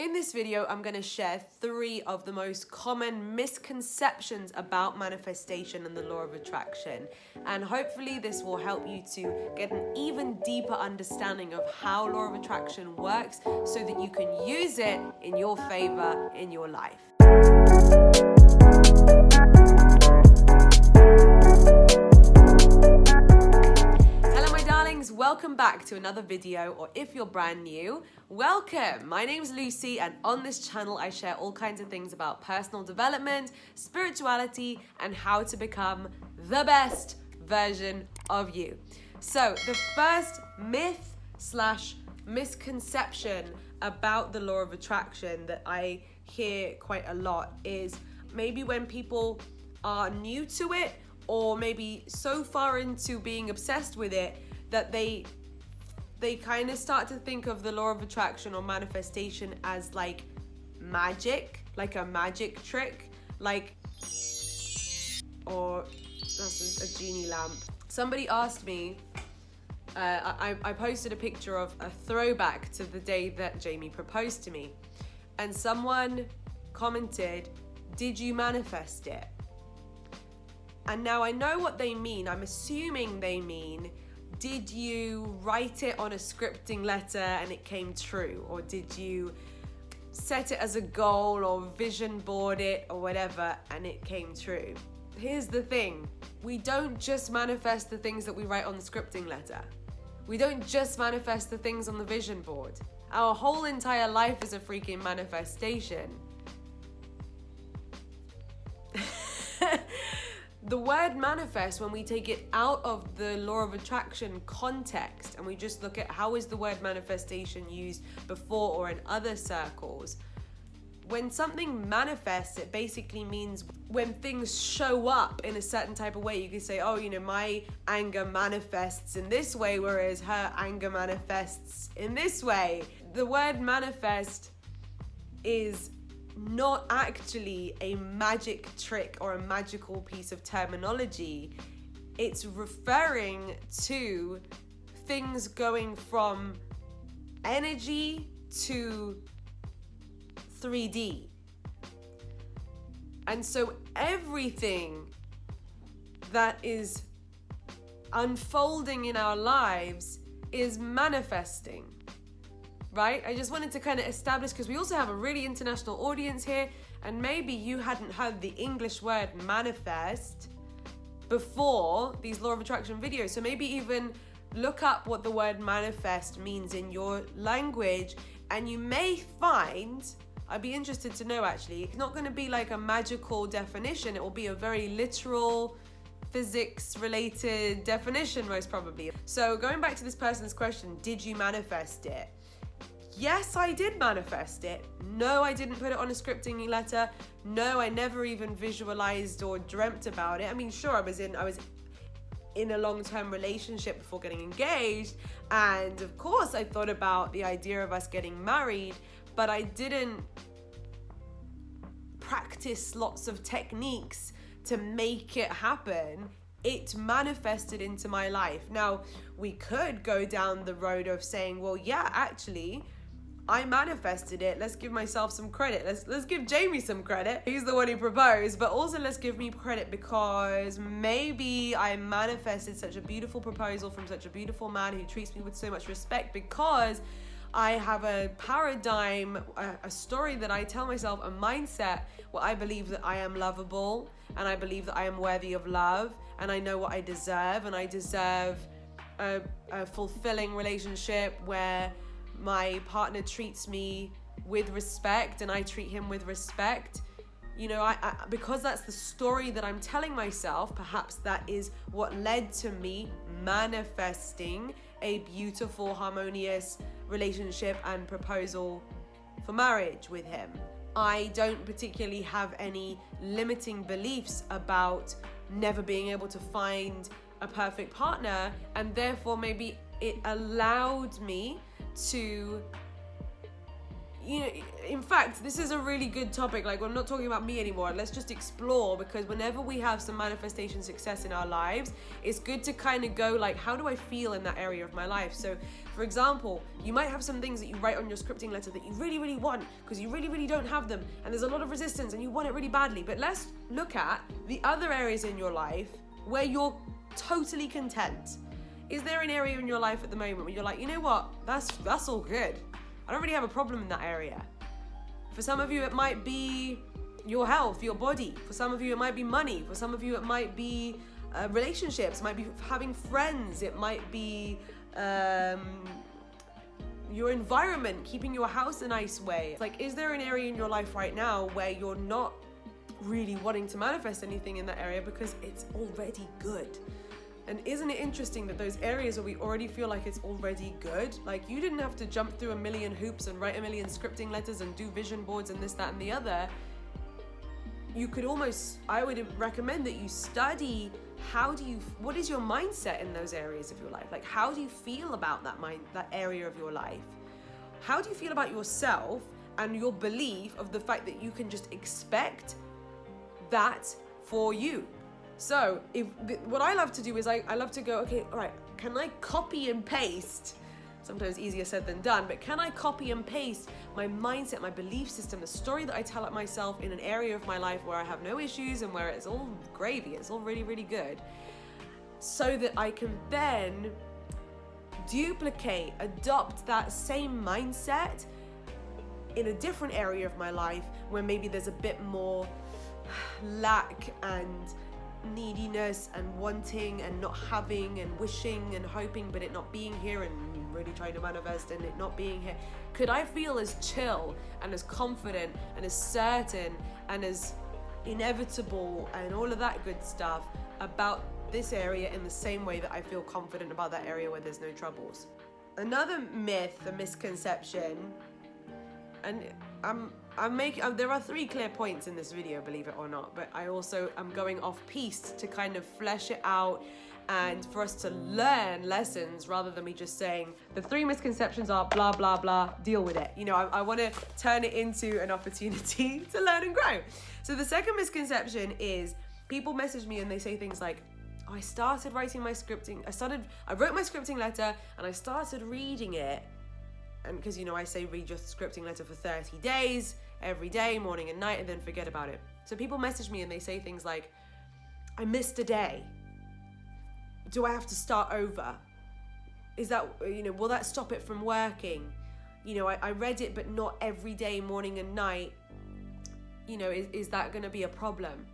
In this video, I'm going to share 3 of the most common misconceptions about manifestation and the law of attraction. And hopefully this will help you to get an even deeper understanding of how law of attraction works so that you can use it in your favor in your life. Welcome back to another video, or if you're brand new, welcome. My name's Lucie, and on this channel I share all kinds of things about personal development, spirituality, and how to become the best version of you. So the first myth/misconception about the law of attraction that I hear quite a lot is maybe when people are new to it, or maybe so far into being obsessed with it that they kind of start to think of the law of attraction or manifestation as like magic, like a magic trick, or that's a genie lamp. Somebody asked me, I posted a picture of a throwback to the day that Jamie proposed to me, and someone commented, "Did you manifest it?" And now I know what they mean. I'm assuming they mean, did you write it on a scripting letter and it came true? Or did you set it as a goal or vision board it or whatever and it came true? Here's the thing. We don't just manifest the things that we write on the scripting letter. We don't just manifest the things on the vision board. Our whole entire life is a freaking manifestation. The word manifest, when we take it out of the law of attraction context and we just look at how is the word manifestation used before or in other circles, when something manifests, it basically means when things show up in a certain type of way. You could say, oh, you know, my anger manifests in this way, whereas her anger manifests in this way. The word manifest is not actually a magic trick or a magical piece of terminology. It's referring to things going from energy to 3D. And so everything that is unfolding in our lives is manifesting. Right? I just wanted to kind of establish, because we also have a really international audience here, and maybe you hadn't heard the English word manifest before these law of attraction videos. So maybe even look up what the word manifest means in your language, and you may find, I'd be interested to know actually, it's not going to be like a magical definition. It will be a very literal, physics-related definition most probably. So going back to this person's question, did you manifest it? Yes, I did manifest it. No, I didn't put it on a scripting letter. No, I never even visualized or dreamt about it. I mean, sure, I was in a long-term relationship before getting engaged, and of course I thought about the idea of us getting married, but I didn't practice lots of techniques to make it happen. It manifested into my life. Now, we could go down the road of saying, well, yeah, actually, I manifested it. Let's give myself some credit. Let's give Jamie some credit. He's the one who proposed, but also let's give me credit because maybe I manifested such a beautiful proposal from such a beautiful man who treats me with so much respect, because I have a paradigm, a story that I tell myself, a mindset where I believe that I am lovable, and I believe that I am worthy of love, and I know what I deserve, and I deserve a fulfilling relationship where my partner treats me with respect and I treat him with respect. You know, I because that's the story that I'm telling myself, perhaps that is what led to me manifesting a beautiful, harmonious relationship and proposal for marriage with him. I don't particularly have any limiting beliefs about never being able to find a perfect partner, and therefore maybe it allowed me to, you know, in fact, this is a really good topic. Like, I'm not talking about me anymore. Let's just explore, because whenever we have some manifestation success in our lives, it's good to kind of go like, how do I feel in that area of my life? So for example, you might have some things that you write on your scripting letter that you really, really want because you really, really don't have them, and there's a lot of resistance and you want it really badly. But let's look at the other areas in your life where you're totally content. Is there an area in your life at the moment where you're like, you know what, that's all good. I don't really have a problem in that area. For some of you, it might be your health, your body. For some of you, it might be money. For some of you, it might be relationships. It might be having friends. It might be your environment, keeping your house a nice way. Like, is there an area in your life right now where you're not really wanting to manifest anything in that area because it's already good? And isn't it interesting that those areas where we already feel like it's already good, like you didn't have to jump through a million hoops and write a million scripting letters and do vision boards and this, that, and the other. You could almost, I would recommend that you study what is your mindset in those areas of your life? Like, how do you feel about that area of your life? How do you feel about yourself and your belief of the fact that you can just expect that for you? So what I love to do is I love to go, okay, all right, can I copy and paste? Sometimes easier said than done, but can I copy and paste my mindset, my belief system, the story that I tell at myself in an area of my life where I have no issues and where it's all gravy, it's all really, really good, so that I can then adopt that same mindset in a different area of my life where maybe there's a bit more lack and neediness and wanting and not having and wishing and hoping but it not being here, and really trying to manifest and it not being here. Could I feel as chill and as confident and as certain and as inevitable and all of that good stuff about this area in the same way that I feel confident about that area where there's no troubles? Another myth, a misconception, and there are 3 clear points in this video, believe it or not, but I also am going off piste to kind of flesh it out and for us to learn lessons rather than me just saying the 3 misconceptions are blah, blah, blah, deal with it. You know, I want to turn it into an opportunity to learn and grow. So the second misconception is people message me and they say things like, oh, I started writing my scripting. I wrote my scripting letter and I started reading it. And because, you know, I say read your scripting letter for 30 days, every day, morning and night, and then forget about it. So people message me and they say things like, I missed a day. Do I have to start over? Is that, you know, will that stop it from working? You know, I read it, but not every day, morning and night. You know, is that going to be a problem?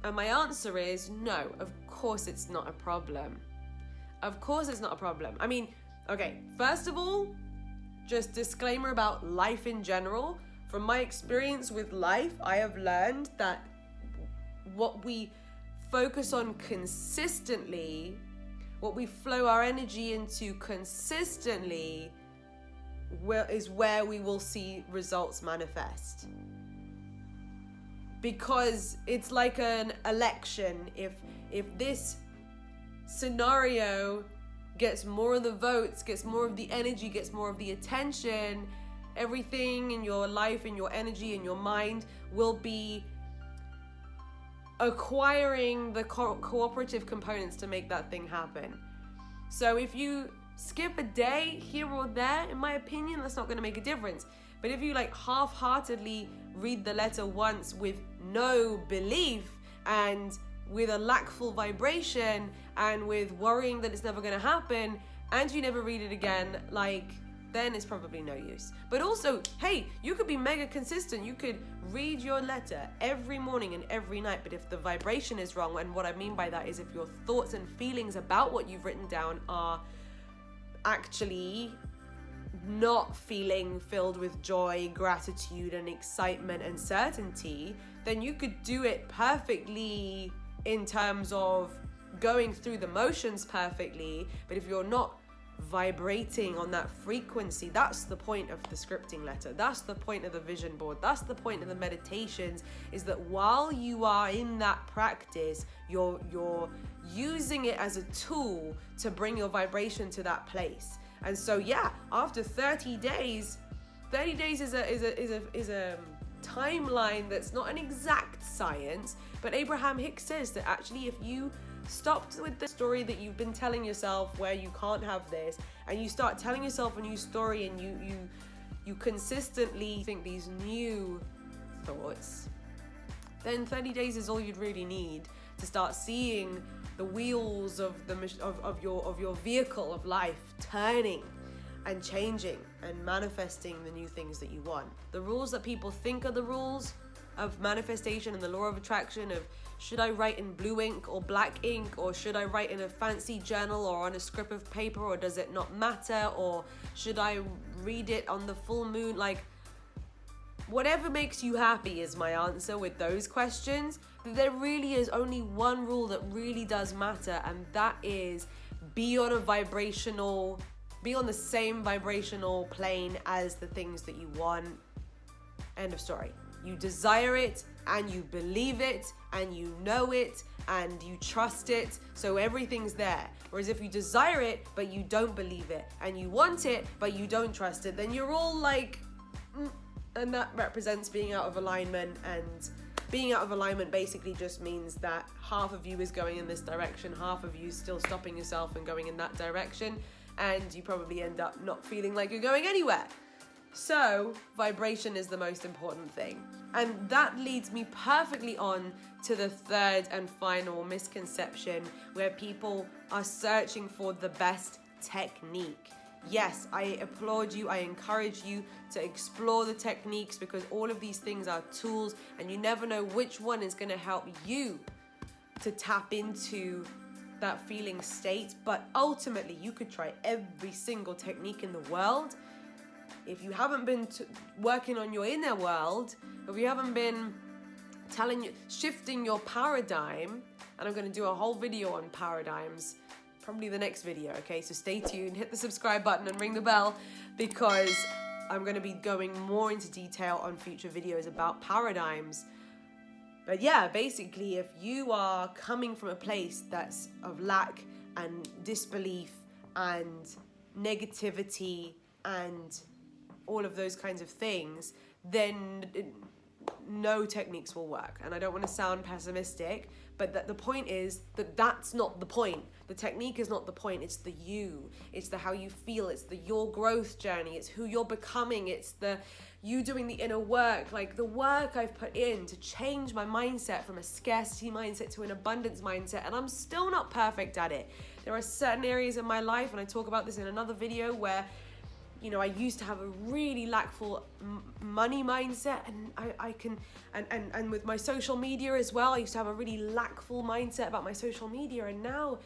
And my answer is no, of course it's not a problem. Of course it's not a problem. I mean, okay, first of all, just disclaimer about life in general. From my experience with life, I have learned that what we focus on consistently, what we flow our energy into consistently, is where we will see results manifest. Because it's like an election. If this scenario gets more of the votes, gets more of the energy, gets more of the attention, everything in your life, in your energy, in your mind will be acquiring the cooperative components to make that thing happen. So if you skip a day here or there, in my opinion, that's not going to make a difference. But if you like half-heartedly read the letter once with no belief and with a lackful vibration and with worrying that it's never going to happen, and you never read it again, like, then it's probably no use. But also, hey, you could be mega consistent. You could read your letter every morning and every night, but if the vibration is wrong, and what I mean by that is if your thoughts and feelings about what you've written down are actually not feeling filled with joy, gratitude, and excitement and certainty, then you could do it perfectly in terms of going through the motions perfectly. But if you're not vibrating on that frequency, that's the point of the scripting letter, that's the point of the vision board, that's the point of the meditations, is that while you are in that practice, you're using it as a tool to bring your vibration to that place. And so yeah, after 30 days, 30 days is a timeline that's not an exact science, but Abraham Hicks says that actually if you stopped with the story that you've been telling yourself where you can't have this, and you start telling yourself a new story, and you consistently think these new thoughts, then 30 days is all you'd really need to start seeing the wheels of your vehicle of life turning and changing and manifesting the new things that you want. The rules that people think are the rules of manifestation and the law of attraction of, should I write in blue ink or black ink, or should I write in a fancy journal or on a script of paper, or does it not matter, or should I read it on the full moon? Like, whatever makes you happy is my answer with those questions. There really is only one rule that really does matter, and that is be on the same vibrational plane as the things that you want. End of story. You desire it, and you believe it, and you know it, and you trust it, so everything's there. Whereas if you desire it, but you don't believe it, and you want it, but you don't trust it, then you're all like, and that represents being out of alignment. And being out of alignment basically just means that half of you is going in this direction, half of you is still stopping yourself and going in that direction, and you probably end up not feeling like you're going anywhere. So vibration is the most important thing. And that leads me perfectly on to the third and final misconception, where people are searching for the best technique. Yes, I applaud you. I encourage you to explore the techniques, because all of these things are tools, and you never know which one is going to help you to tap into that feeling state. But ultimately, you could try every single technique in the world. If you haven't been working on your inner world, if you haven't been shifting your paradigm, and I'm going to do a whole video on paradigms, probably the next video, okay? So stay tuned, hit the subscribe button and ring the bell, because I'm going to be going more into detail on future videos about paradigms. But yeah, basically, if you are coming from a place that's of lack and disbelief and negativity and all of those kinds of things, then no techniques will work. And I don't want to sound pessimistic, but the point is that that's not the point. The technique is not the point. It's the you. It's the how you feel. It's the your growth journey. It's who you're becoming. It's the you doing the inner work, like the work I've put in to change my mindset from a scarcity mindset to an abundance mindset. And I'm still not perfect at it. There are certain areas in my life, and I talk about this in another video, where I used to have a really lackful money mindset, and and with my social media as well, I used to have a really lackful mindset about my social media, and now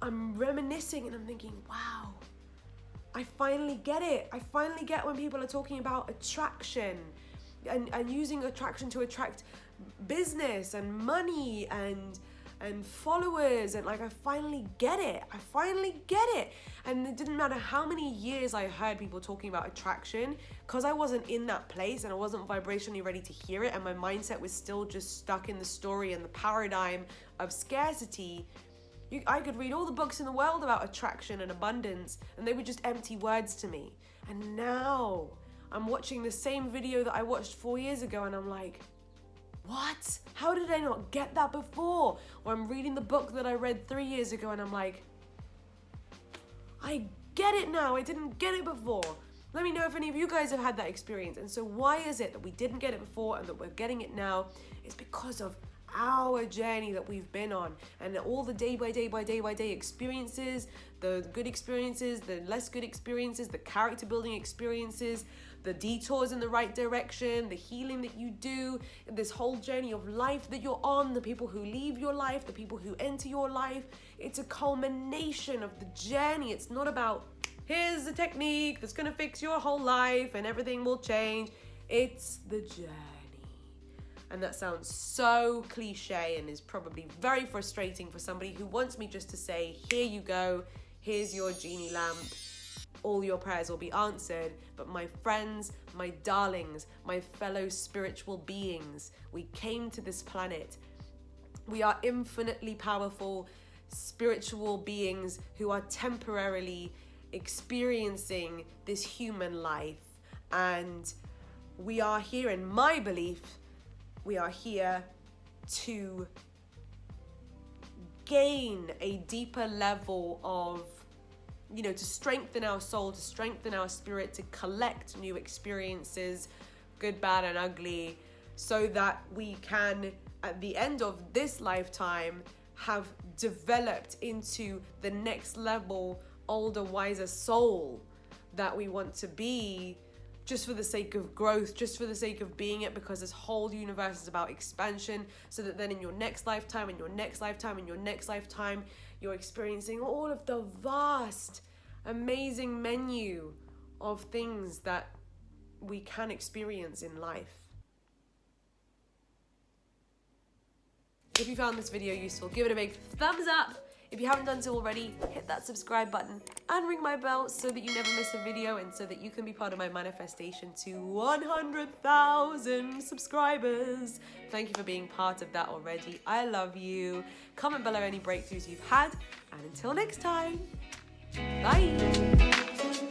I'm reminiscing and I'm thinking, wow, I finally get it. I finally get when people are talking about attraction and using attraction to attract business and money and followers, and like I finally get it. And it didn't matter how many years I heard people talking about attraction, because I wasn't in that place and I wasn't vibrationally ready to hear it, and my mindset was still just stuck in the story and the paradigm of scarcity. I could read all the books in the world about attraction and abundance, and they were just empty words to me. And now I'm watching the same video that I watched 4 years ago, and I'm like, what? How did I not get that before? Or I'm reading the book that I read 3 years ago, and I'm like, I get it now. I didn't get it before. Let me know if any of you guys have had that experience. And so why is it that we didn't get it before and that we're getting it now? It's because of our journey that we've been on, and all the day by day experiences, the good experiences, the less good experiences, the character building experiences, the detours in the right direction, the healing that you do, this whole journey of life that you're on, the people who leave your life, the people who enter your life. It's a culmination of the journey. It's not about, here's the technique that's gonna fix your whole life and everything will change. It's the journey. And that sounds so cliche and is probably very frustrating for somebody who wants me just to say, here you go, here's your genie lamp, all your prayers will be answered. But my friends, my darlings, my fellow spiritual beings, we came to this planet. We are infinitely powerful spiritual beings who are temporarily experiencing this human life. And we are here, in my belief, we are here to gain a deeper level of, to strengthen our soul, to strengthen our spirit, to collect new experiences, good, bad, and ugly, so that we can, at the end of this lifetime, have developed into the next level, older, wiser soul that we want to be, just for the sake of growth, just for the sake of being it, because this whole universe is about expansion, so that then in your next lifetime, in your next lifetime, in your next lifetime, you're experiencing all of the vast, amazing menu of things that we can experience in life. If you found this video useful, give it a big thumbs up. If you haven't done so already, hit that subscribe button and ring my bell so that you never miss a video, and so that you can be part of my manifestation to 100,000 subscribers. Thank you for being part of that already. I love you. Comment below any breakthroughs you've had, and until next time, bye.